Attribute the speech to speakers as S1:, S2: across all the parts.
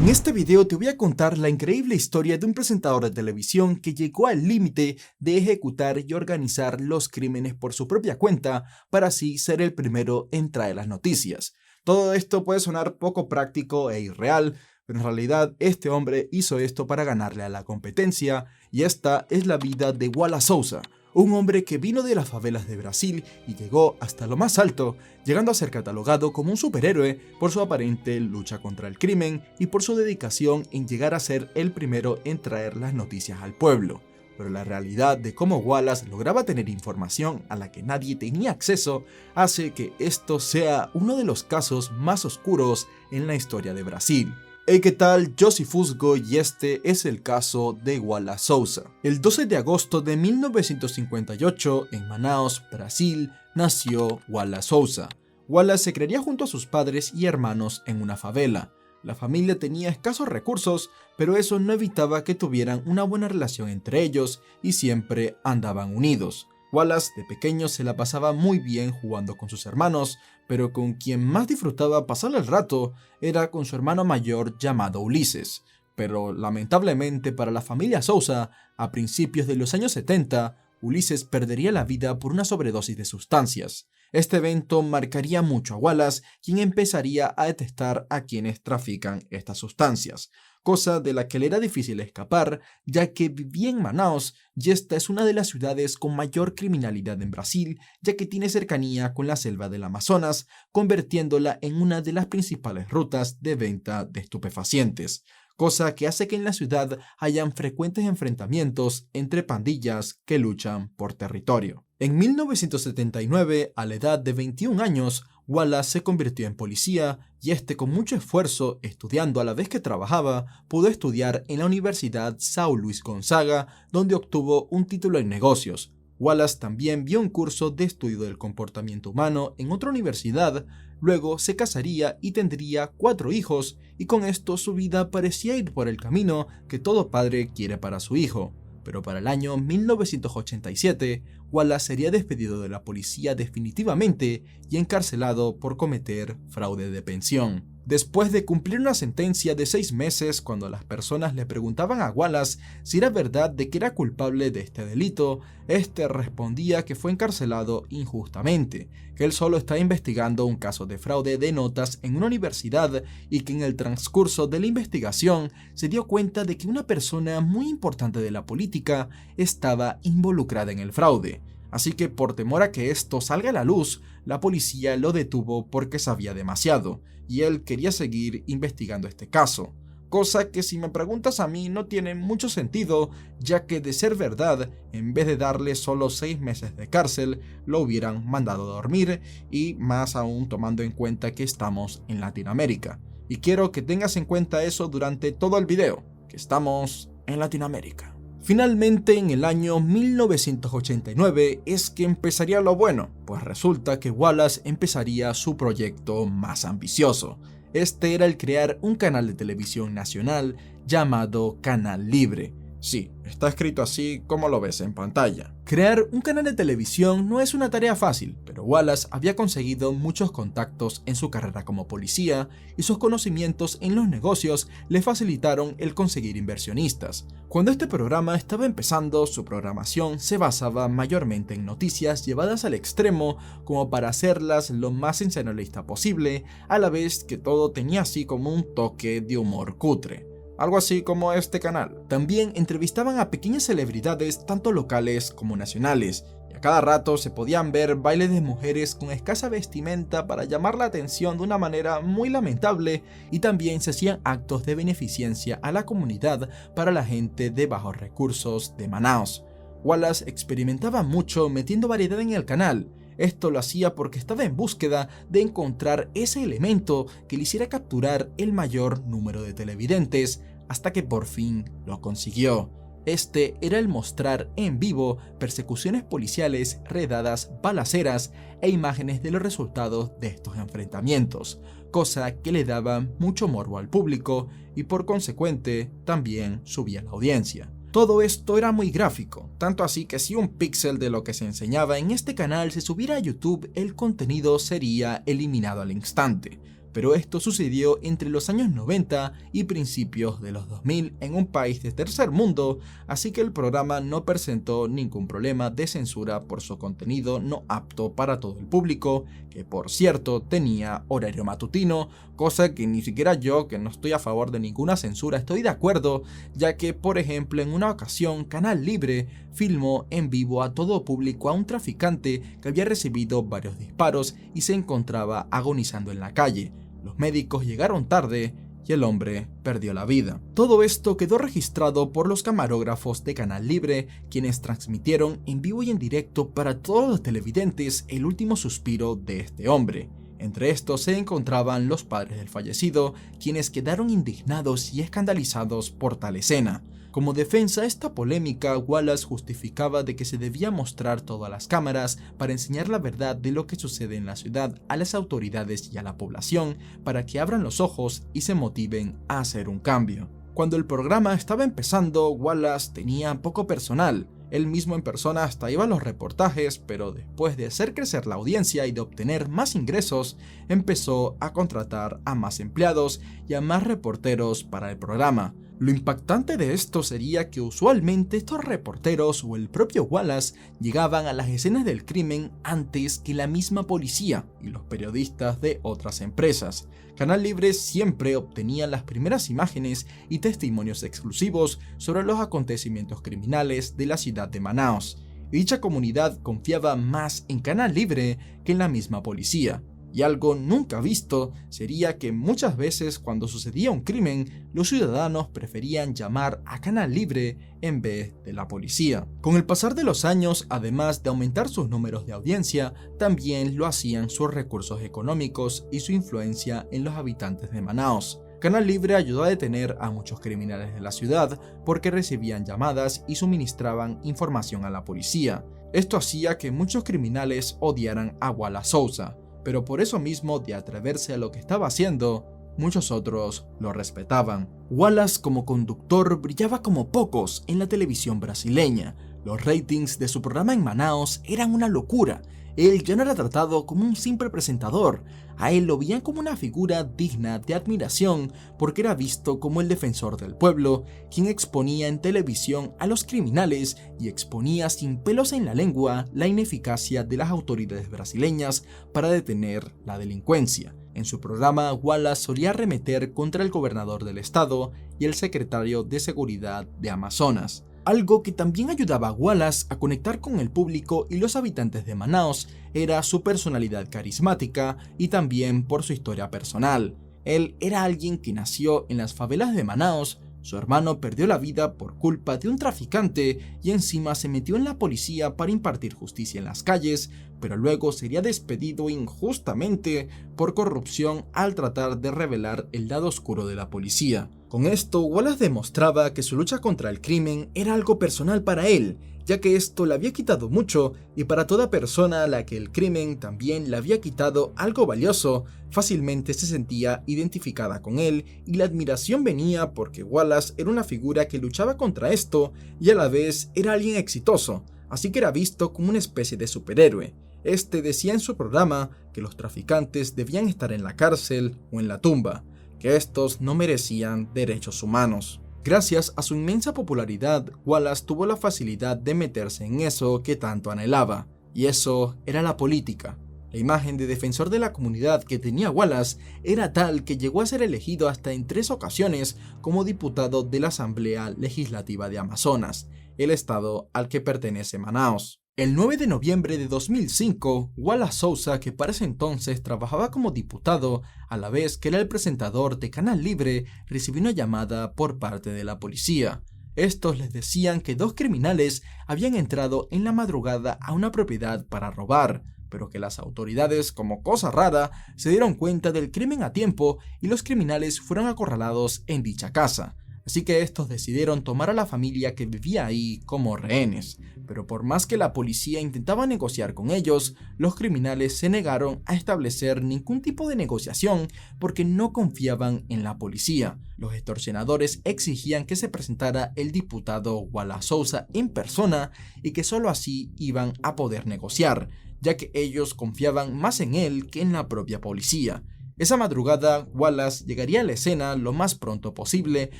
S1: En este video te voy a contar la increíble historia de un presentador de televisión que llegó al límite de ejecutar y organizar los crímenes por su propia cuenta para así ser el primero en traer las noticias. Todo esto puede sonar poco práctico e irreal, pero en realidad este hombre hizo esto para ganarle a la competencia, y esta es la vida de Wallace Souza, un hombre que vino de las favelas de Brasil y llegó hasta lo más alto, llegando a ser catalogado como un superhéroe por su aparente lucha contra el crimen y por su dedicación en llegar a ser el primero en traer las noticias al pueblo. Pero la realidad de cómo Wallace lograba tener información a la que nadie tenía acceso hace que esto sea uno de los casos más oscuros en la historia de Brasil. Hey, ¿qué tal? Yo soy Fusgo y este es el caso de Wallace Souza. El 12 de agosto de 1958, en Manaus, Brasil, nació Wallace Souza. Wallace se criaría junto a sus padres y hermanos en una favela. La familia tenía escasos recursos, pero eso no evitaba que tuvieran una buena relación entre ellos y siempre andaban unidos. Wallace de pequeño se la pasaba muy bien jugando con sus hermanos, pero con quien más disfrutaba pasar el rato era con su hermano mayor llamado Ulises. Pero lamentablemente para la familia Souza, a principios de los años 70, Ulises perdería la vida por una sobredosis de sustancias. Este evento marcaría mucho a Wallace, quien empezaría a detestar a quienes trafican estas sustancias, cosa de la que le era difícil escapar, ya que vivía en Manaus y esta es una de las ciudades con mayor criminalidad en Brasil, ya que tiene cercanía con la selva del Amazonas, convirtiéndola en una de las principales rutas de venta de estupefacientes, cosa que hace que en la ciudad hayan frecuentes enfrentamientos entre pandillas que luchan por territorio. En 1979, a la edad de 21 años, Wallace se convirtió en policía y con mucho esfuerzo, estudiando a la vez que trabajaba, pudo estudiar en la Universidad São Luís Gonzaga, donde obtuvo un título en negocios. Wallace también vio un curso de estudio del comportamiento humano en otra universidad, luego se casaría y tendría 4 hijos, y con esto su vida parecía ir por el camino que todo padre quiere para su hijo. Pero para el año 1987, Wallace sería despedido de la policía definitivamente y encarcelado por cometer fraude de pensión. Después de cumplir una sentencia de 6 meses, cuando las personas le preguntaban a Wallace si era verdad de que era culpable de este delito, respondía que fue encarcelado injustamente, que él solo estaba investigando un caso de fraude de notas en una universidad y que en el transcurso de la investigación se dio cuenta de que una persona muy importante de la política estaba involucrada en el fraude. Así que por temor a que esto salga a la luz, la policía lo detuvo porque sabía demasiado, y él quería seguir investigando este caso. Cosa que si me preguntas a mí no tiene mucho sentido, ya que de ser verdad, en vez de darle solo 6 meses de cárcel, lo hubieran mandado a dormir, y más aún tomando en cuenta que estamos en Latinoamérica. Y quiero que tengas en cuenta eso durante todo el video, que estamos en Latinoamérica. Finalmente, en el año 1989 es que empezaría lo bueno, pues resulta que Wallace empezaría su proyecto más ambicioso. Era el crear un canal de televisión nacional llamado Canal Libre. Sí, está escrito así como lo ves en pantalla. Crear un canal de televisión no es una tarea fácil, pero Wallace había conseguido muchos contactos en su carrera como policía y sus conocimientos en los negocios le facilitaron el conseguir inversionistas. Cuando este programa estaba empezando, su programación se basaba mayormente en noticias llevadas al extremo como para hacerlas lo más sensacionalista posible, a la vez que todo tenía así como un toque de humor cutre. Algo así como este canal. También entrevistaban a pequeñas celebridades tanto locales como nacionales, y a cada rato se podían ver bailes de mujeres con escasa vestimenta para llamar la atención de una manera muy lamentable, y también se hacían actos de beneficencia a la comunidad para la gente de bajos recursos de Manaus. Wallace experimentaba mucho metiendo variedad en el canal. Esto lo hacía porque estaba en búsqueda de encontrar ese elemento que le hiciera capturar el mayor número de televidentes, hasta que por fin lo consiguió. Era el mostrar en vivo persecuciones policiales, redadas, balaceras e imágenes de los resultados de estos enfrentamientos, cosa que le daba mucho morbo al público y por consecuente también subía la audiencia. Todo esto era muy gráfico, tanto así que si un píxel de lo que se enseñaba en este canal se subiera a YouTube, el contenido sería eliminado al instante. pero esto sucedió entre los años 90 y principios de los 2000 en un país de tercer mundo, así que el programa no presentó ningún problema de censura por su contenido no apto para todo el público, que por cierto tenía horario matutino, cosa que ni siquiera yo, que no estoy a favor de ninguna censura, estoy de acuerdo, ya que por ejemplo en una ocasión Canal Libre filmó en vivo a todo público a un traficante que había recibido varios disparos y se encontraba agonizando en la calle. Los médicos llegaron tarde y el hombre perdió la vida. Todo esto quedó registrado por los camarógrafos de Canal Libre, quienes transmitieron en vivo y en directo para todos los televidentes el último suspiro de este hombre. Entre estos se encontraban los padres del fallecido, quienes quedaron indignados y escandalizados por tal escena. Como defensa a esta polémica, Wallace justificaba de que se debía mostrar todas las cámaras para enseñar la verdad de lo que sucede en la ciudad a las autoridades y a la población para que abran los ojos y se motiven a hacer un cambio. Cuando el programa estaba empezando, Wallace tenía poco personal. Él mismo en persona hasta iba a los reportajes, pero después de hacer crecer la audiencia y de obtener más ingresos, empezó a contratar a más empleados y a más reporteros para el programa. Lo impactante de esto sería que usualmente estos reporteros o el propio Wallace llegaban a las escenas del crimen antes que la misma policía y los periodistas de otras empresas. Canal Libre siempre obtenía las primeras imágenes y testimonios exclusivos sobre los acontecimientos criminales de la ciudad de Manaos. Dicha comunidad confiaba más en Canal Libre que en la misma policía. Y algo nunca visto sería que muchas veces cuando sucedía un crimen, los ciudadanos preferían llamar a Canal Libre en vez de la policía. Con el pasar de los años, además de aumentar sus números de audiencia, también lo hacían sus recursos económicos y su influencia en los habitantes de Manaos. Canal Libre ayudó a detener a muchos criminales de la ciudad porque recibían llamadas y suministraban información a la policía. Esto hacía que muchos criminales odiaran a Wallace Souza, pero por eso mismo de atreverse a lo que estaba haciendo, muchos otros lo respetaban. Wallace como conductor brillaba como pocos en la televisión brasileña. Los ratings de su programa en Manaos eran una locura. Él ya no era tratado como un simple presentador, a él lo veían como una figura digna de admiración porque era visto como el defensor del pueblo, quien exponía en televisión a los criminales y exponía sin pelos en la lengua la ineficacia de las autoridades brasileñas para detener la delincuencia. En su programa, Wallace solía arremeter contra el gobernador del estado y el secretario de Seguridad de Amazonas. Algo que también ayudaba a Wallace a conectar con el público y los habitantes de Manaos era su personalidad carismática y también por su historia personal. Él era alguien que nació en las favelas de Manaos, su hermano perdió la vida por culpa de un traficante y encima se metió en la policía para impartir justicia en las calles, pero luego sería despedido injustamente por corrupción al tratar de revelar el lado oscuro de la policía. Con esto, Wallace demostraba que su lucha contra el crimen era algo personal para él, ya que esto le había quitado mucho y para toda persona a la que el crimen también le había quitado algo valioso, fácilmente se sentía identificada con él y la admiración venía porque Wallace era una figura que luchaba contra esto y a la vez era alguien exitoso, así que era visto como una especie de superhéroe. Este decía en su programa que los traficantes debían estar en la cárcel o en la tumba, que estos no merecían derechos humanos. Gracias a su inmensa popularidad, Wallace tuvo la facilidad de meterse en eso que tanto anhelaba, y eso era la política. La imagen de defensor de la comunidad que tenía Wallace era tal que llegó a ser elegido hasta en 3 ocasiones como diputado de la Asamblea Legislativa de Amazonas, el estado al que pertenece Manaos. El 9 de noviembre de 2005, Wallace Souza, que para ese entonces trabajaba como diputado, a la vez que era el presentador de Canal Libre, recibió una llamada por parte de la policía. Estos les decían que 2 criminales habían entrado en la madrugada a una propiedad para robar, pero que las autoridades, como cosa rara, se dieron cuenta del crimen a tiempo y los criminales fueron acorralados en dicha casa. Así que estos decidieron tomar a la familia que vivía ahí como rehenes, pero por más que la policía intentaba negociar con ellos, los criminales se negaron a establecer ningún tipo de negociación porque no confiaban en la policía. Los extorsionadores exigían que se presentara el diputado Wallace Souza en persona y que solo así iban a poder negociar, ya que ellos confiaban más en él que en la propia policía. Esa madrugada, Wallace llegaría a la escena lo más pronto posible,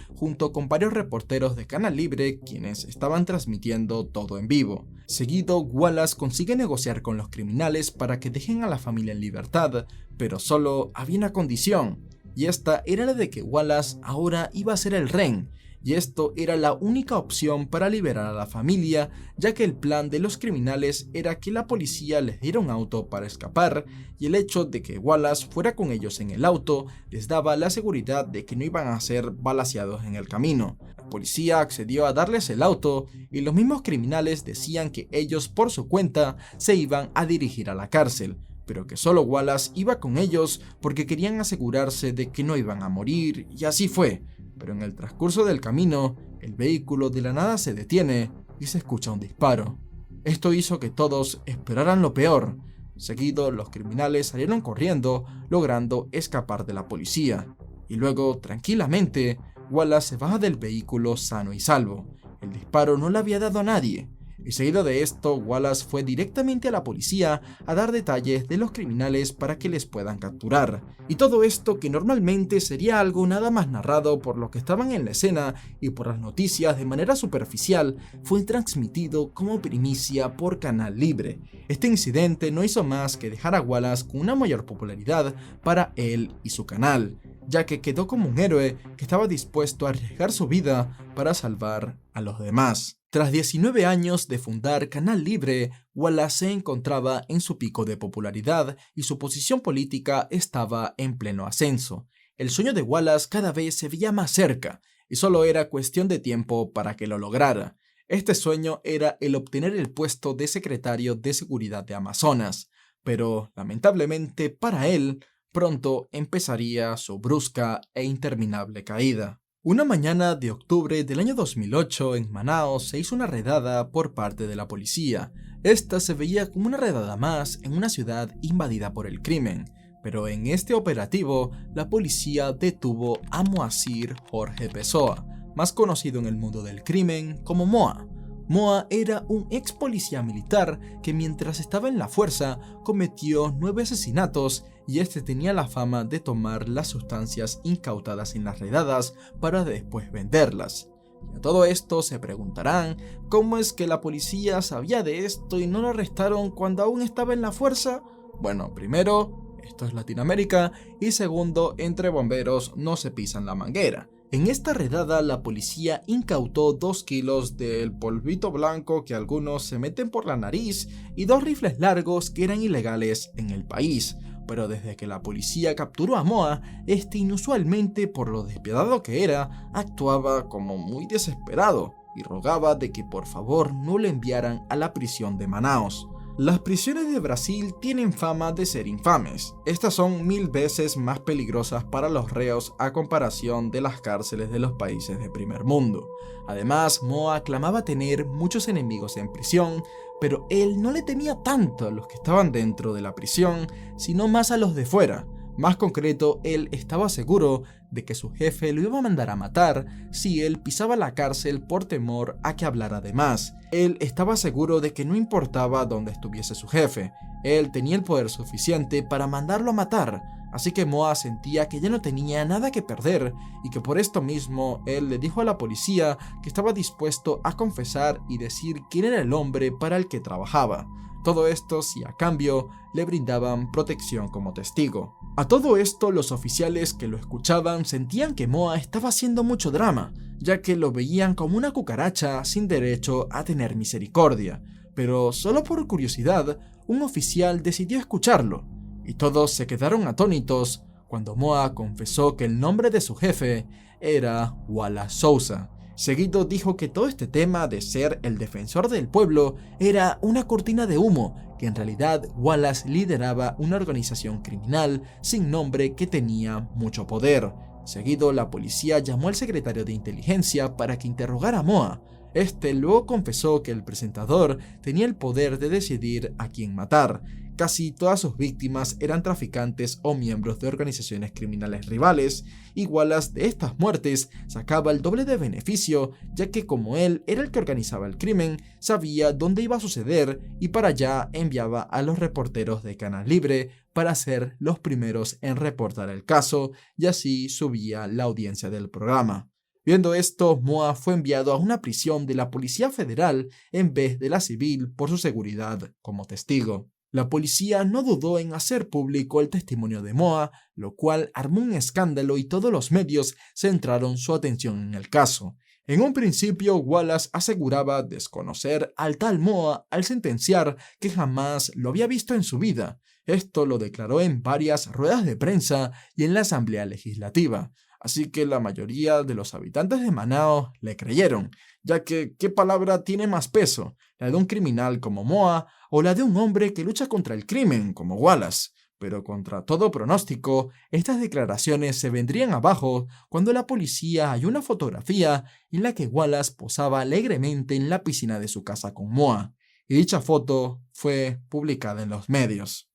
S1: junto con varios reporteros de Canal Libre quienes estaban transmitiendo todo en vivo. Seguido, Wallace consigue negociar con los criminales para que dejen a la familia en libertad, pero solo había una condición, y esta era la de que Wallace ahora iba a ser el rehén, y esto era la única opción para liberar a la familia, ya que el plan de los criminales era que la policía les diera un auto para escapar, y el hecho de que Wallace fuera con ellos en el auto les daba la seguridad de que no iban a ser balaceados en el camino. La policía accedió a darles el auto, y los mismos criminales decían que ellos por su cuenta se iban a dirigir a la cárcel, pero que solo Wallace iba con ellos porque querían asegurarse de que no iban a morir, y así fue. Pero en el transcurso del camino, el vehículo de la nada se detiene y se escucha un disparo. Esto hizo que todos esperaran lo peor. Seguido, los criminales salieron corriendo, logrando escapar de la policía. Y luego, tranquilamente, Wallace se baja del vehículo sano y salvo. El disparo no le había dado a nadie. Y seguido de esto, Wallace fue directamente a la policía a dar detalles de los criminales para que les puedan capturar. Y todo esto, que normalmente sería algo nada más narrado por los que estaban en la escena y por las noticias de manera superficial, fue transmitido como primicia por Canal Libre. Este incidente no hizo más que dejar a Wallace con una mayor popularidad para él y su canal, ya que quedó como un héroe que estaba dispuesto a arriesgar su vida para salvar a los demás. Tras 19 años de fundar Canal Libre, Wallace se encontraba en su pico de popularidad y su posición política estaba en pleno ascenso. El sueño de Wallace cada vez se veía más cerca, y solo era cuestión de tiempo para que lo lograra. Este sueño era el obtener el puesto de secretario de Seguridad de Amazonas, pero lamentablemente para él, pronto empezaría su brusca e interminable caída. Una mañana de octubre del año 2008 en Manaos se hizo una redada por parte de la policía. Esta se veía como una redada más en una ciudad invadida por el crimen, pero en este operativo la policía detuvo a Moacir Jorge Pessoa, más conocido en el mundo del crimen como Moa. Moa era un ex policía militar que mientras estaba en la fuerza cometió 9 asesinatos y este tenía la fama de tomar las sustancias incautadas en las redadas para después venderlas. Y a todo esto se preguntarán, ¿cómo es que la policía sabía de esto y no lo arrestaron cuando aún estaba en la fuerza? Bueno, primero, esto es Latinoamérica, y segundo, entre bomberos no se pisan la manguera. En esta redada la policía incautó 2 kilos del polvito blanco que algunos se meten por la nariz y 2 rifles largos que eran ilegales en el país. Pero desde que la policía capturó a Moa, este inusualmente por lo despiadado que era, actuaba como muy desesperado y rogaba de que por favor no lo enviaran a la prisión de Manaos. Las prisiones de Brasil tienen fama de ser infames. Estas son 1000 veces más peligrosas para los reos a comparación de las cárceles de los países de primer mundo. Además, Moa clamaba tener muchos enemigos en prisión, pero él no le temía tanto a los que estaban dentro de la prisión, sino más a los de fuera. Más concreto, él estaba seguro de que su jefe lo iba a mandar a matar si él pisaba la cárcel por temor a que hablara de más. Él estaba seguro de que no importaba dónde estuviese su jefe, él tenía el poder suficiente para mandarlo a matar, así que Moa sentía que ya no tenía nada que perder y que por esto mismo él le dijo a la policía que estaba dispuesto a confesar y decir quién era el hombre para el que trabajaba. Todo esto si a cambio le brindaban protección como testigo. A todo esto los oficiales que lo escuchaban sentían que Moa estaba haciendo mucho drama, ya que lo veían como una cucaracha sin derecho a tener misericordia. Pero solo por curiosidad, un oficial decidió escucharlo, y todos se quedaron atónitos cuando Moa confesó que el nombre de su jefe era Wallace Souza. Seguido dijo que todo este tema de ser el defensor del pueblo era una cortina de humo, que en realidad Wallace lideraba una organización criminal sin nombre que tenía mucho poder. Seguido, la policía llamó al secretario de inteligencia para que interrogara a Moa. Este luego confesó que el presentador tenía el poder de decidir a quién matar, Casi todas sus víctimas eran traficantes o miembros de organizaciones criminales rivales, y Wallace de estas muertes sacaba el doble de beneficio, ya que como él era el que organizaba el crimen, sabía dónde iba a suceder y para allá enviaba a los reporteros de Canal Libre para ser los primeros en reportar el caso, y así subía la audiencia del programa. Viendo esto, Moa fue enviado a una prisión de la Policía Federal en vez de la civil por su seguridad como testigo. La policía no dudó en hacer público el testimonio de Moa, lo cual armó un escándalo y todos los medios centraron su atención en el caso. En un principio, Wallace aseguraba desconocer al tal Moa al sentenciar que jamás lo había visto en su vida. Esto lo declaró en varias ruedas de prensa y en la Asamblea Legislativa. Así que la mayoría de los habitantes de Manaos le creyeron, ya que ¿qué palabra tiene más peso? ¿La de un criminal como Moa o la de un hombre que lucha contra el crimen como Wallace? Pero contra todo pronóstico, estas declaraciones se vendrían abajo cuando la policía halló una fotografía en la que Wallace posaba alegremente en la piscina de su casa con Moa, y dicha foto fue publicada en los medios.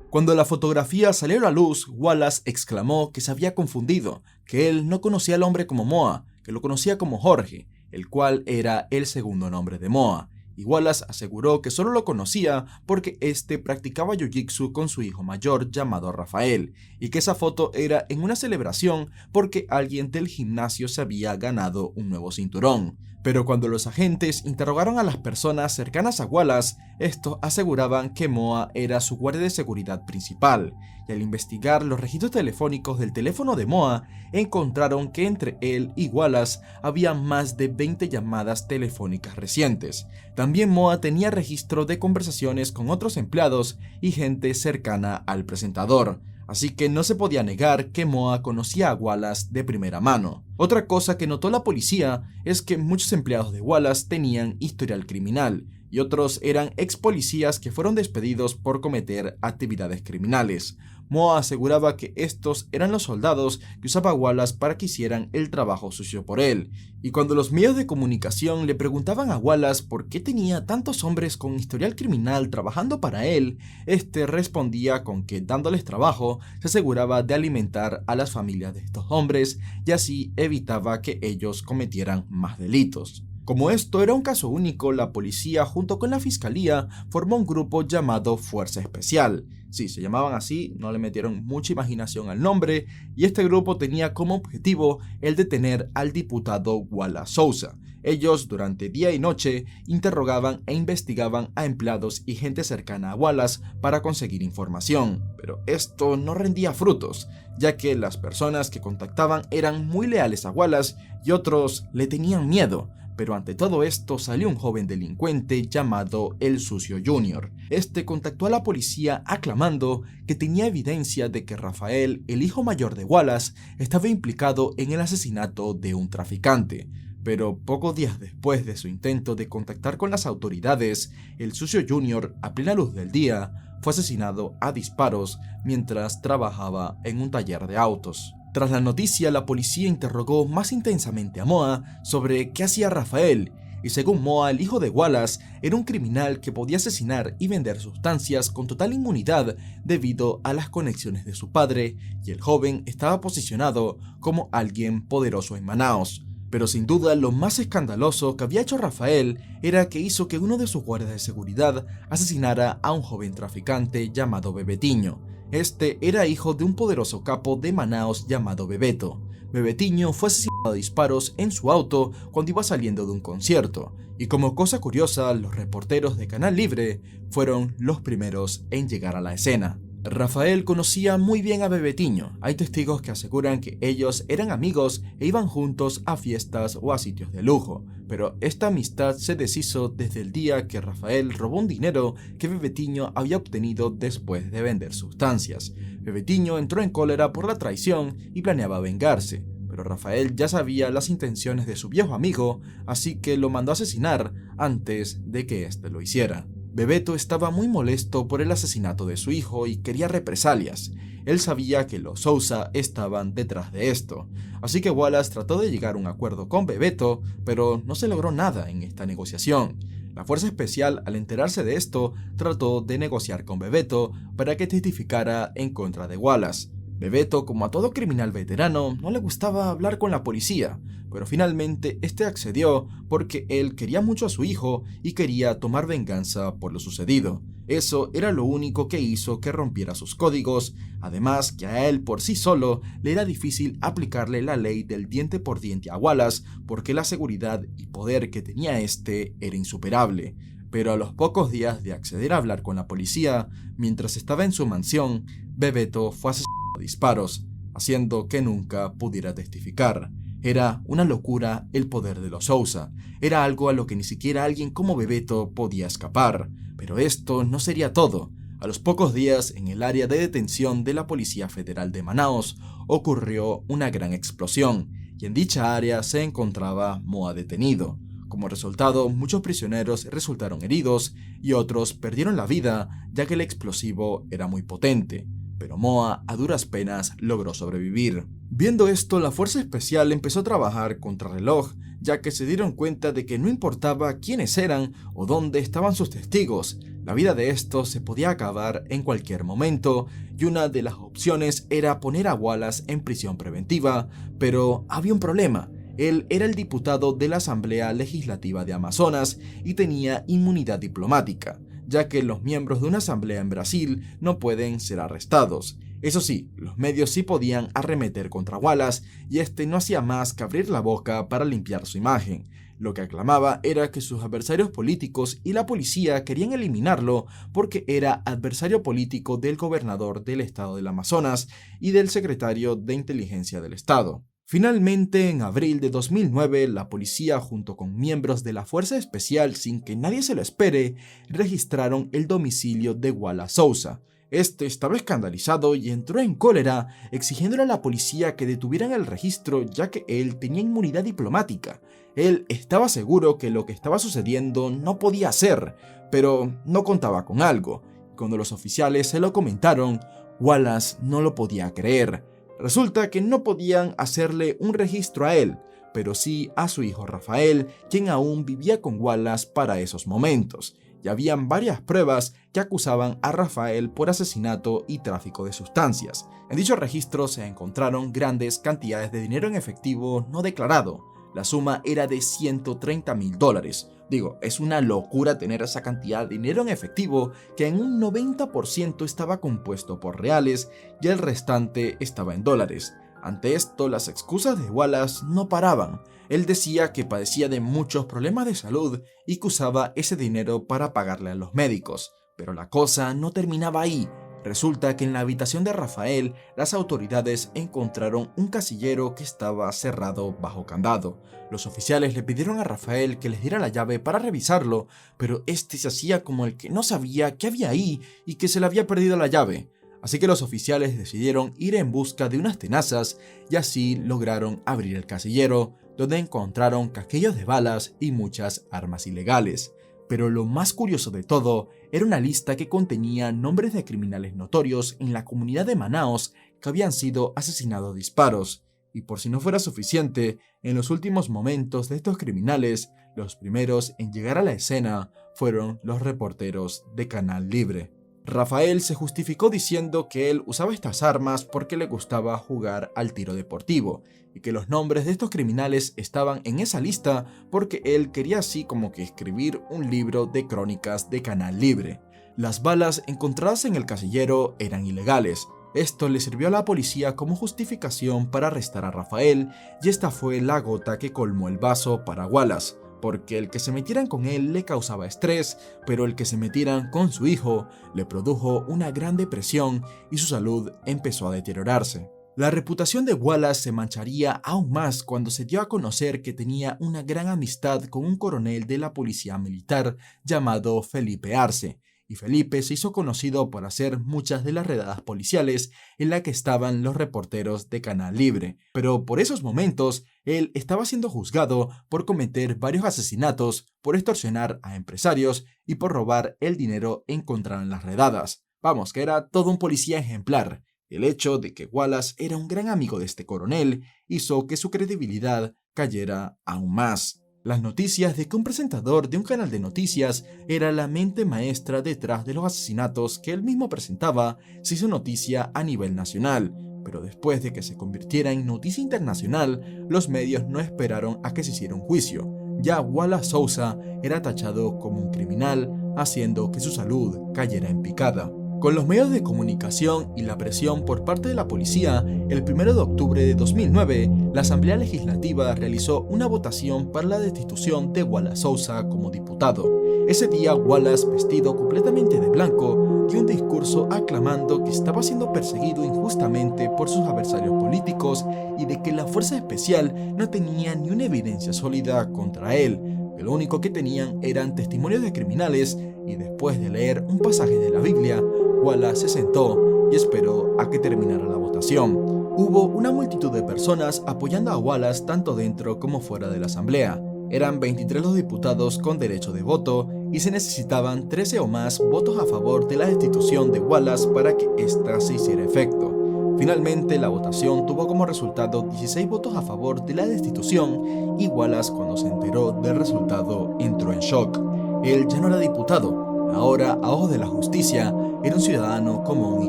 S1: Cuando la fotografía salió a la luz, Wallace exclamó que se había confundido, que él no conocía al hombre como Moa, que lo conocía como Jorge, el cual era el segundo nombre de Moa. Y Wallace aseguró que solo lo conocía porque este practicaba jiu-jitsu con su hijo mayor llamado Rafael, y que esa foto era en una celebración porque alguien del gimnasio se había ganado un nuevo cinturón. Pero cuando los agentes interrogaron a las personas cercanas a Wallace, estos aseguraban que Moa era su guardia de seguridad principal, y al investigar los registros telefónicos del teléfono de Moa, encontraron que entre él y Wallace había más de 20 llamadas telefónicas recientes. También Moa tenía registro de conversaciones con otros empleados y gente cercana al presentador, así que no se podía negar que Moa conocía a Wallace de primera mano. Otra cosa que notó la policía es que muchos empleados de Wallace tenían historial criminal, y otros eran ex policías que fueron despedidos por cometer actividades criminales. Moa aseguraba que estos eran los soldados que usaba Wallace para que hicieran el trabajo sucio por él, y cuando los medios de comunicación le preguntaban a Wallace por qué tenía tantos hombres con historial criminal trabajando para él, este respondía con que dándoles trabajo se aseguraba de alimentar a las familias de estos hombres y así evitaba que ellos cometieran más delitos. Como esto era un caso único, la policía junto con la fiscalía formó un grupo llamado Fuerza Especial. Sí, se llamaban así, no le metieron mucha imaginación al nombre, y este grupo tenía como objetivo el detener al diputado Wallace Souza. Ellos durante día y noche interrogaban e investigaban a empleados y gente cercana a Wallace para conseguir información, pero esto no rendía frutos, ya que las personas que contactaban eran muy leales a Wallace y otros le tenían miedo. Pero ante todo esto salió un joven delincuente llamado El Sucio Jr. Este contactó a la policía aclamando que tenía evidencia de que Rafael, el hijo mayor de Wallace, estaba implicado en el asesinato de un traficante. Pero pocos días después de su intento de contactar con las autoridades, El Sucio Jr., a plena luz del día, fue asesinado a disparos mientras trabajaba en un taller de autos. Tras la noticia, la policía interrogó más intensamente a Moa sobre qué hacía Rafael, y según Moa, el hijo de Wallace era un criminal que podía asesinar y vender sustancias con total inmunidad debido a las conexiones de su padre, y el joven estaba posicionado como alguien poderoso en Manaos. Pero sin duda lo más escandaloso que había hecho Rafael era que hizo que uno de sus guardias de seguridad asesinara a un joven traficante llamado Bebetiño. Este era hijo de un poderoso capo de Manaos llamado Bebeto. Bebetiño fue asesinado a disparos en su auto cuando iba saliendo de un concierto, y como cosa curiosa, los reporteros de Canal Libre fueron los primeros en llegar a la escena. Rafael conocía muy bien a Bebetiño. Hay testigos que aseguran que ellos eran amigos e iban juntos a fiestas o a sitios de lujo, pero esta amistad se deshizo desde el día que Rafael robó un dinero que Bebetiño había obtenido después de vender sustancias. Bebetiño entró en cólera por la traición y planeaba vengarse, pero Rafael ya sabía las intenciones de su viejo amigo, así que lo mandó a asesinar antes de que éste lo hiciera. Bebeto estaba muy molesto por el asesinato de su hijo y quería represalias. Él sabía que los Souza estaban detrás de esto, así que Wallace trató de llegar a un acuerdo con Bebeto, pero no se logró nada en esta negociación. La fuerza especial, al enterarse de esto, trató de negociar con Bebeto para que testificara en contra de Wallace. Bebeto, como a todo criminal veterano, no le gustaba hablar con la policía, pero finalmente este accedió porque él quería mucho a su hijo y quería tomar venganza por lo sucedido. Eso era lo único que hizo que rompiera sus códigos, además que a él por sí solo le era difícil aplicarle la ley del diente por diente a Wallace porque la seguridad y poder que tenía este era insuperable. Pero a los pocos días de acceder a hablar con la policía, mientras estaba en su mansión, Bebeto fue asesinado a disparos, haciendo que nunca pudiera testificar. Era una locura el poder de los Souza, era algo a lo que ni siquiera alguien como Bebeto podía escapar. Pero esto no sería todo. A los pocos días, en el área de detención de la Policía Federal de Manaos, ocurrió una gran explosión, y en dicha área se encontraba Moa detenido. Como resultado, muchos prisioneros resultaron heridos y otros perdieron la vida, ya que el explosivo era muy potente. Pero Moa a duras penas logró sobrevivir. Viendo esto, la Fuerza Especial empezó a trabajar contrarreloj, ya que se dieron cuenta de que no importaba quiénes eran o dónde estaban sus testigos, la vida de estos se podía acabar en cualquier momento, y una de las opciones era poner a Wallace en prisión preventiva, pero había un problema. Él era el diputado de la Asamblea Legislativa de Amazonas y tenía inmunidad diplomática, ya que los miembros de una asamblea en Brasil no pueden ser arrestados. Eso sí, los medios sí podían arremeter contra Wallace y este no hacía más que abrir la boca para limpiar su imagen. Lo que aclamaba era que sus adversarios políticos y la policía querían eliminarlo porque era adversario político del gobernador del estado del Amazonas y del secretario de inteligencia del estado. Finalmente, en abril de 2009, la policía, junto con miembros de la Fuerza Especial, sin que nadie se lo espere, registraron el domicilio de Wallace Souza. Este estaba escandalizado y entró en cólera, exigiéndole a la policía que detuvieran el registro ya que él tenía inmunidad diplomática. Él estaba seguro que lo que estaba sucediendo no podía ser, pero no contaba con algo. Cuando los oficiales se lo comentaron, Wallace no lo podía creer. Resulta que no podían hacerle un registro a él, pero sí a su hijo Rafael, quien aún vivía con Wallace para esos momentos. Y habían varias pruebas que acusaban a Rafael por asesinato y tráfico de sustancias. En dicho registro se encontraron grandes cantidades de dinero en efectivo no declarado. La suma era de $130,000. Digo, es una locura tener esa cantidad de dinero en efectivo que en un 90% estaba compuesto por reales y el restante estaba en dólares. Ante esto, las excusas de Wallace no paraban. Él decía que padecía de muchos problemas de salud y que usaba ese dinero para pagarle a los médicos. Pero la cosa no terminaba ahí. Resulta que en la habitación de Rafael, las autoridades encontraron un casillero que estaba cerrado bajo candado. Los oficiales le pidieron a Rafael que les diera la llave para revisarlo, pero este se hacía como el que no sabía qué había ahí y que se le había perdido la llave. Así que los oficiales decidieron ir en busca de unas tenazas y así lograron abrir el casillero, donde encontraron casquillos de balas y muchas armas ilegales. Pero lo más curioso de todo era una lista que contenía nombres de criminales notorios en la comunidad de Manaos que habían sido asesinados a disparos. Y por si no fuera suficiente, en los últimos momentos de estos criminales, los primeros en llegar a la escena fueron los reporteros de Canal Libre. Rafael se justificó diciendo que él usaba estas armas porque le gustaba jugar al tiro deportivo y que los nombres de estos criminales estaban en esa lista porque él quería así como que escribir un libro de crónicas de Canal Libre. Las balas encontradas en el casillero eran ilegales. Esto le sirvió a la policía como justificación para arrestar a Rafael y esta fue la gota que colmó el vaso para Wallace, porque el que se metieran con él le causaba estrés, pero el que se metieran con su hijo le produjo una gran depresión y su salud empezó a deteriorarse. La reputación de Wallace se mancharía aún más cuando se dio a conocer que tenía una gran amistad con un coronel de la policía militar llamado Felipe Arce, y Felipe se hizo conocido por hacer muchas de las redadas policiales en las que estaban los reporteros de Canal Libre, pero por esos momentos él estaba siendo juzgado por cometer varios asesinatos, por extorsionar a empresarios y por robar el dinero encontrado en las redadas. Vamos, que era todo un policía ejemplar. El hecho de que Wallace era un gran amigo de este coronel hizo que su credibilidad cayera aún más. Las noticias de que un presentador de un canal de noticias era la mente maestra detrás de los asesinatos que él mismo presentaba se hizo noticia a nivel nacional, pero después de que se convirtiera en noticia internacional, los medios no esperaron a que se hiciera un juicio. Ya Wallace Souza era tachado como un criminal, haciendo que su salud cayera en picada. Con los medios de comunicación y la presión por parte de la policía, el 1 de octubre de 2009, la Asamblea Legislativa realizó una votación para la destitución de Wallace Souza como diputado. Ese día, Wallace, vestido completamente de blanco, dio un discurso aclamando que estaba siendo perseguido injustamente por sus adversarios políticos y de que la Fuerza Especial no tenía ni una evidencia sólida contra él, que lo único que tenían eran testimonios de criminales, y después de leer un pasaje de la Biblia, Wallace se sentó y esperó a que terminara la votación. Hubo una multitud de personas apoyando a Wallace tanto dentro como fuera de la asamblea. Eran 23 los diputados con derecho de voto y se necesitaban 13 o más votos a favor de la destitución de Wallace para que ésta se hiciera efecto. Finalmente, la votación tuvo como resultado 16 votos a favor de la destitución y Wallace, cuando se enteró del resultado, entró en shock. Él ya no era diputado, ahora, a ojos de la justicia, era un ciudadano común y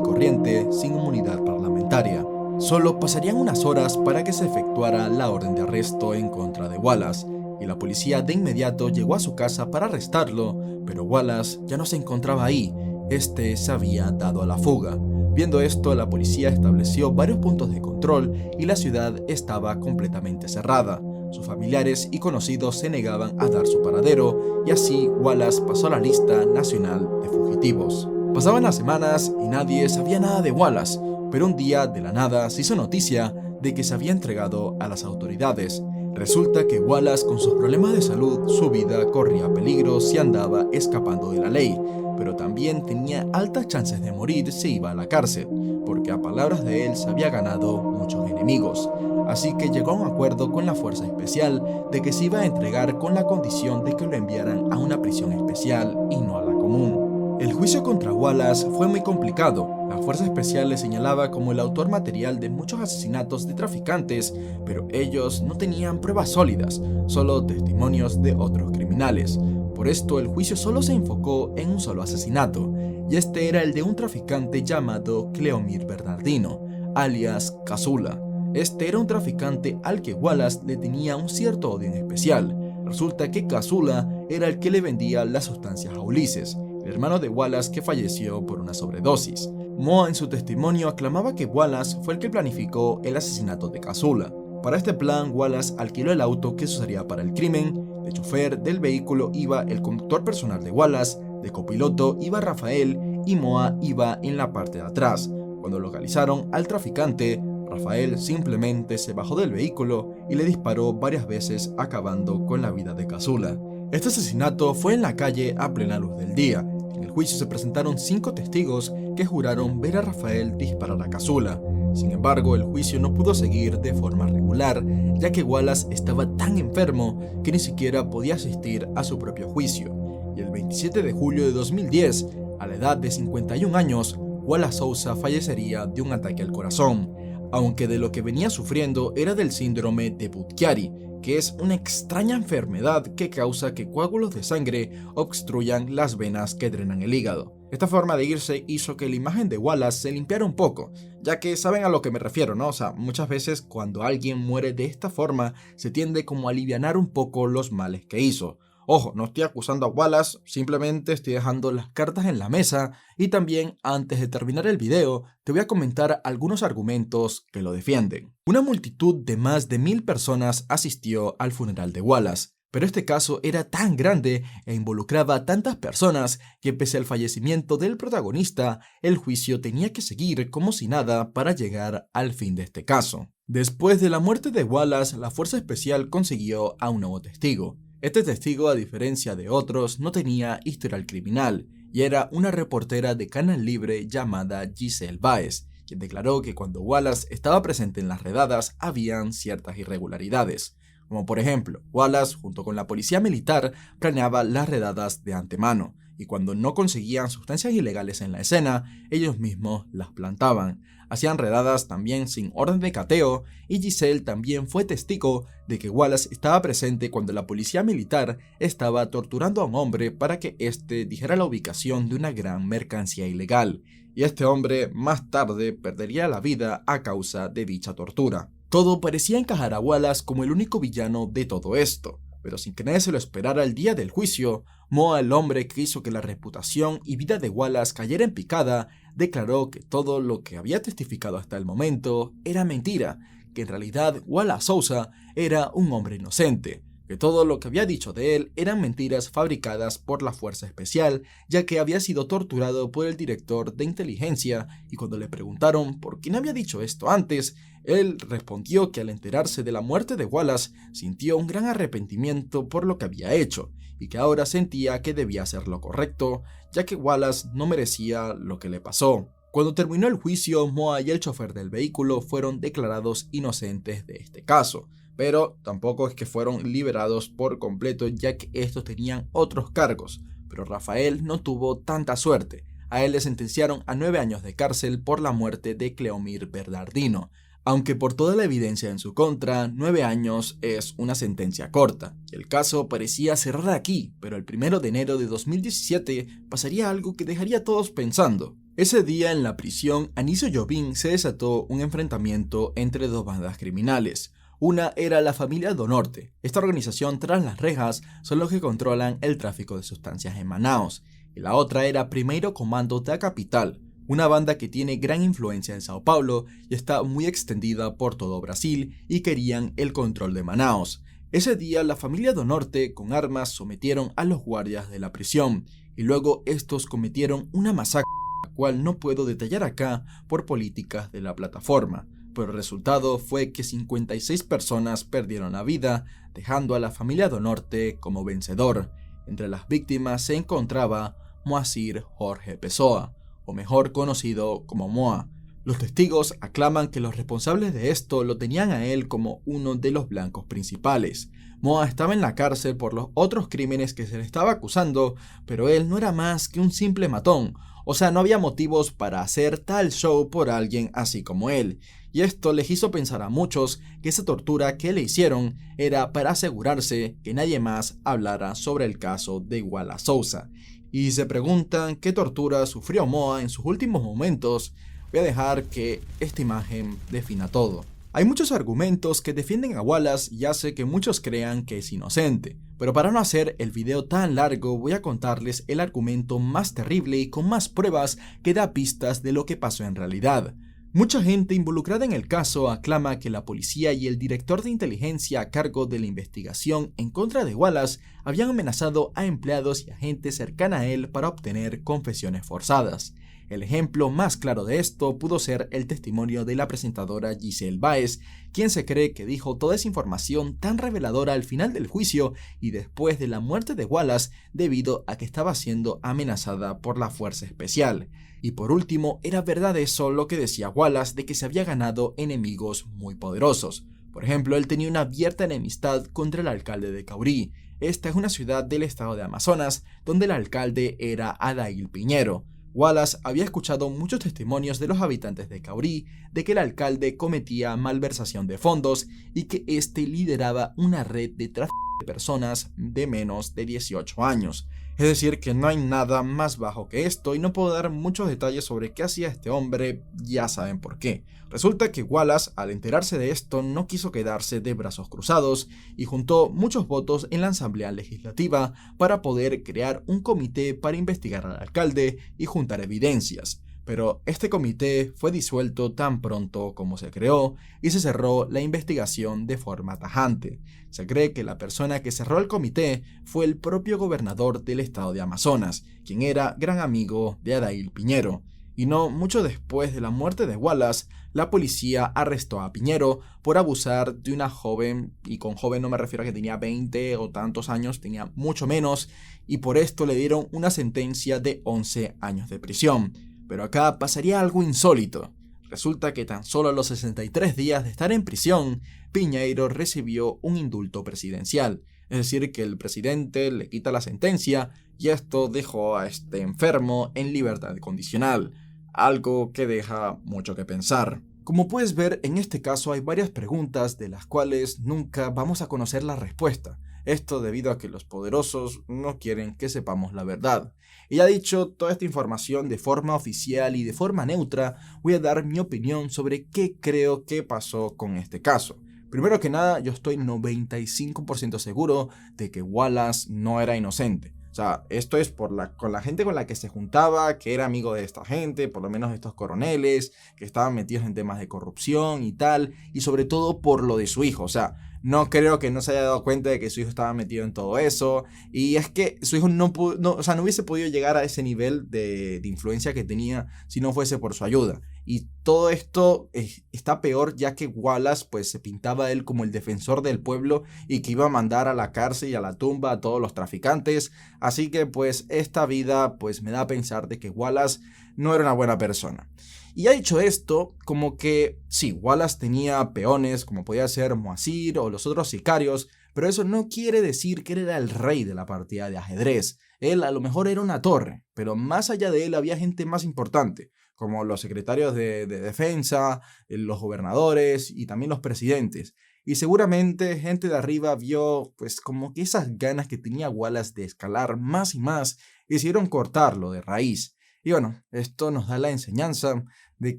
S1: corriente sin inmunidad parlamentaria. Solo pasarían unas horas para que se efectuara la orden de arresto en contra de Wallace, y la policía de inmediato llegó a su casa para arrestarlo, pero Wallace ya no se encontraba ahí, este se había dado a la fuga. Viendo esto, la policía estableció varios puntos de control y la ciudad estaba completamente cerrada. Sus familiares y conocidos se negaban a dar su paradero, y así Wallace pasó a la lista nacional de fugitivos. Pasaban las semanas y nadie sabía nada de Wallace, pero un día, de la nada, se hizo noticia de que se había entregado a las autoridades. Resulta que Wallace, con sus problemas de salud, su vida corría peligro si andaba escapando de la ley, pero también tenía altas chances de morir si iba a la cárcel, porque a palabras de él se había ganado muchos enemigos. Así que llegó a un acuerdo con la Fuerza Especial de que se iba a entregar con la condición de que lo enviaran a una prisión especial y no a la común. El juicio contra Wallace fue muy complicado. La Fuerza Especial le señalaba como el autor material de muchos asesinatos de traficantes, pero ellos no tenían pruebas sólidas, solo testimonios de otros criminales. Por esto, el juicio solo se enfocó en un solo asesinato, y este era el de un traficante llamado Cleomir Bernardino, alias Kazula. Este era un traficante al que Wallace le tenía un cierto odio en especial. Resulta que Kazula era el que le vendía las sustancias a Ulises, el hermano de Wallace que falleció por una sobredosis. Moa en su testimonio aclamaba que Wallace fue el que planificó el asesinato de Kazula. Para este plan, Wallace alquiló el auto que se usaría para el crimen. De chofer del vehículo iba el conductor personal de Wallace, de copiloto iba Rafael y Moa iba en la parte de atrás. Cuando localizaron al traficante, Rafael simplemente se bajó del vehículo y le disparó varias veces, acabando con la vida de Kazula. Este asesinato fue en la calle a plena luz del día. En el juicio se presentaron 5 testigos que juraron ver a Rafael disparar a Kazula. Sin embargo, el juicio no pudo seguir de forma regular, ya que Wallace estaba tan enfermo que ni siquiera podía asistir a su propio juicio. Y el 27 de julio de 2010, a la edad de 51 años, Wallace Souza fallecería de un ataque al corazón, aunque de lo que venía sufriendo era del síndrome de Budd-Chiari, que es una extraña enfermedad que causa que coágulos de sangre obstruyan las venas que drenan el hígado. Esta forma de irse hizo que la imagen de Wallace se limpiara un poco, ya que saben a lo que me refiero, ¿no? O sea, muchas veces cuando alguien muere de esta forma se tiende como a alivianar un poco los males que hizo. Ojo, no estoy acusando a Wallace, simplemente estoy dejando las cartas en la mesa, y también, antes de terminar el video, te voy a comentar algunos argumentos que lo defienden. Una multitud de más de 1000 personas asistió al funeral de Wallace, pero este caso era tan grande e involucraba a tantas personas que pese al fallecimiento del protagonista, el juicio tenía que seguir como si nada para llegar al fin de este caso. Después de la muerte de Wallace, la Fuerza Especial consiguió a un nuevo testigo. Este testigo, a diferencia de otros, no tenía historial criminal y era una reportera de Canal Libre llamada Giselle Báez, quien declaró que cuando Wallace estaba presente en las redadas habían ciertas irregularidades. Como por ejemplo, Wallace, junto con la policía militar, planeaba las redadas de antemano, y cuando no conseguían sustancias ilegales en la escena, ellos mismos las plantaban. Hacían redadas también sin orden de cateo, y Giselle también fue testigo de que Wallace estaba presente cuando la policía militar estaba torturando a un hombre para que éste dijera la ubicación de una gran mercancía ilegal, y este hombre más tarde perdería la vida a causa de dicha tortura. Todo parecía encajar a Wallace como el único villano de todo esto, pero sin que nadie se lo esperara el día del juicio, Moa, el hombre que hizo que la reputación y vida de Wallace cayera en picada, declaró que todo lo que había testificado hasta el momento era mentira, que en realidad Wallace Souza era un hombre inocente, que todo lo que había dicho de él eran mentiras fabricadas por la Fuerza Especial, ya que había sido torturado por el director de inteligencia, y cuando le preguntaron por qué no había dicho esto antes, él respondió que al enterarse de la muerte de Wallace, sintió un gran arrepentimiento por lo que había hecho, y que ahora sentía que debía hacer lo correcto, ya que Wallace no merecía lo que le pasó. Cuando terminó el juicio, Moa y el chofer del vehículo fueron declarados inocentes de este caso, pero tampoco es que fueron liberados por completo, ya que estos tenían otros cargos. Pero Rafael no tuvo tanta suerte. A él le sentenciaron a 9 años de cárcel por la muerte de Cleomir Bernardino, aunque por toda la evidencia en su contra, 9 años es una sentencia corta. El caso parecía cerrar aquí, pero el 1 de enero de 2017 pasaría algo que dejaría a todos pensando. Ese día en la prisión Anicio Jobim se desató un enfrentamiento entre dos bandas criminales. Una era la familia Do Norte. Esta organización tras las rejas son los que controlan el tráfico de sustancias en Manaus. Y la otra era Primeiro Comando da Capital, una banda que tiene gran influencia en Sao Paulo y está muy extendida por todo Brasil y querían el control de Manaus. Ese día la familia Do Norte con armas sometieron a los guardias de la prisión y luego estos cometieron una masacre, la cual no puedo detallar acá por políticas de la plataforma. Pero el resultado fue que 56 personas perdieron la vida, dejando a la familia Do Norte como vencedor. Entre las víctimas se encontraba Moacir Jorge Pessoa, o mejor conocido como Moa. Los testigos aclaman que los responsables de esto lo tenían a él como uno de los blancos principales. Moa estaba en la cárcel por los otros crímenes que se le estaba acusando, pero él no era más que un simple matón. O sea, no había motivos para hacer tal show por alguien así como él. Y esto les hizo pensar a muchos que esa tortura que le hicieron era para asegurarse que nadie más hablara sobre el caso de Wallace Souza. Y se preguntan qué tortura sufrió Moa en sus últimos momentos, voy a dejar que esta imagen defina todo. Hay muchos argumentos que defienden a Wallace y hace que muchos crean que es inocente, pero para no hacer el video tan largo voy a contarles el argumento más terrible y con más pruebas que da pistas de lo que pasó en realidad. Mucha gente involucrada en el caso aclama que la policía y el director de inteligencia a cargo de la investigación en contra de Wallace habían amenazado a empleados y a gente cercana a él para obtener confesiones forzadas. El ejemplo más claro de esto pudo ser el testimonio de la presentadora Giselle Báez, quien se cree que dijo toda esa información tan reveladora al final del juicio y después de la muerte de Wallace debido a que estaba siendo amenazada por la Fuerza Especial. Y por último, era verdad eso lo que decía Wallace de que se había ganado enemigos muy poderosos. Por ejemplo, él tenía una abierta enemistad contra el alcalde de Caurí. Esta es una ciudad del estado de Amazonas, donde el alcalde era Adail Pinheiro. Wallace había escuchado muchos testimonios de los habitantes de Caurí de que el alcalde cometía malversación de fondos y que éste lideraba una red de tráfico de personas de menos de 18 años. Es decir, que no hay nada más bajo que esto y no puedo dar muchos detalles sobre qué hacía este hombre, ya saben por qué. Resulta que Wallace, al enterarse de esto, no quiso quedarse de brazos cruzados y juntó muchos votos en la Asamblea Legislativa para poder crear un comité para investigar al alcalde y juntar evidencias. Pero este comité fue disuelto tan pronto como se creó y se cerró la investigación de forma tajante. Se cree que la persona que cerró el comité fue el propio gobernador del estado de Amazonas, quien era gran amigo de Adail Pinheiro. Y no mucho después de la muerte de Wallace, la policía arrestó a Pinheiro por abusar de una joven, y con joven no me refiero a que tenía 20 o tantos años, tenía mucho menos, y por esto le dieron una sentencia de 11 años de prisión. Pero acá pasaría algo insólito. Resulta que tan solo a los 63 días de estar en prisión, Pinheiro recibió un indulto presidencial. Es decir, que el presidente le quita la sentencia y esto dejó a este enfermo en libertad condicional, algo que deja mucho que pensar. Como puedes ver, en este caso hay varias preguntas de las cuales nunca vamos a conocer la respuesta. Esto debido a que los poderosos no quieren que sepamos la verdad. Y ya dicho toda esta información de forma oficial y de forma neutra, voy a dar mi opinión sobre qué creo que pasó con este caso. Primero que nada, yo estoy 95% seguro de que Wallace no era inocente. O sea, esto es con la gente con la que se juntaba, que era amigo de esta gente, por lo menos estos coroneles, que estaban metidos en temas de corrupción y tal, y sobre todo por lo de su hijo. O sea, no creo que no se haya dado cuenta de que su hijo estaba metido en todo eso. Y es que su hijo no hubiese podido llegar a ese nivel de influencia que tenía si no fuese por su ayuda. Y todo esto está peor ya que Wallace pues se pintaba a él como el defensor del pueblo y que iba a mandar a la cárcel y a la tumba a todos los traficantes. Así que pues esta vida pues me da a pensar de que Wallace no era una buena persona. Y ya dicho esto, como que sí, Wallace tenía peones como podía ser Moazir o los otros sicarios, pero eso no quiere decir que él era el rey de la partida de ajedrez. Él a lo mejor era una torre, pero más allá de él había gente más importante, como los secretarios de defensa, los gobernadores y también los presidentes. Y seguramente gente de arriba vio pues como que esas ganas que tenía Wallace de escalar más y más, hicieron cortarlo de raíz. Y bueno, esto nos da la enseñanza de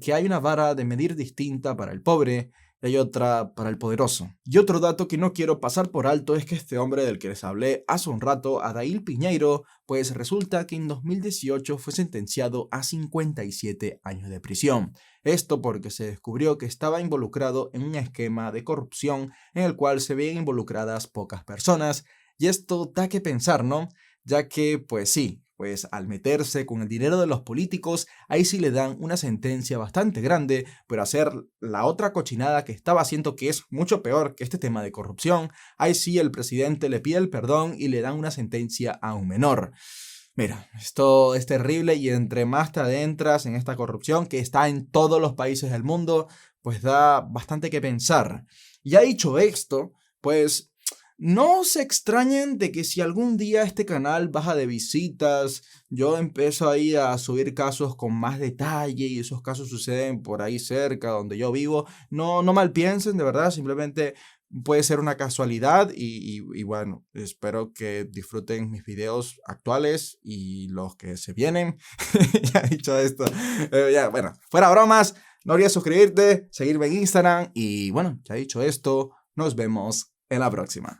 S1: que hay una vara de medir distinta para el pobre y hay otra para el poderoso. Y otro dato que no quiero pasar por alto es que este hombre del que les hablé hace un rato, Adail Piñeiro, pues resulta que en 2018 fue sentenciado a 57 años de prisión. Esto porque se descubrió que estaba involucrado en un esquema de corrupción en el cual se veían involucradas pocas personas. Y esto da que pensar, ¿no? Ya que, pues sí, pues al meterse con el dinero de los políticos, ahí sí le dan una sentencia bastante grande, pero hacer la otra cochinada que estaba haciendo, que es mucho peor que este tema de corrupción, ahí sí el presidente le pide el perdón y le dan una sentencia aún menor. Mira, esto es terrible y entre más te adentras en esta corrupción que está en todos los países del mundo, pues da bastante que pensar. Ya dicho esto, pues no se extrañen de que si algún día este canal baja de visitas, yo empiezo ahí a subir casos con más detalle y esos casos suceden por ahí cerca donde yo vivo. No mal piensen, de verdad, simplemente puede ser una casualidad y bueno, espero que disfruten mis videos actuales y los que se vienen. Ya he dicho esto. Ya, bueno, fuera bromas, no olvides suscribirte, seguirme en Instagram y bueno, ya he dicho esto, nos vemos en la próxima.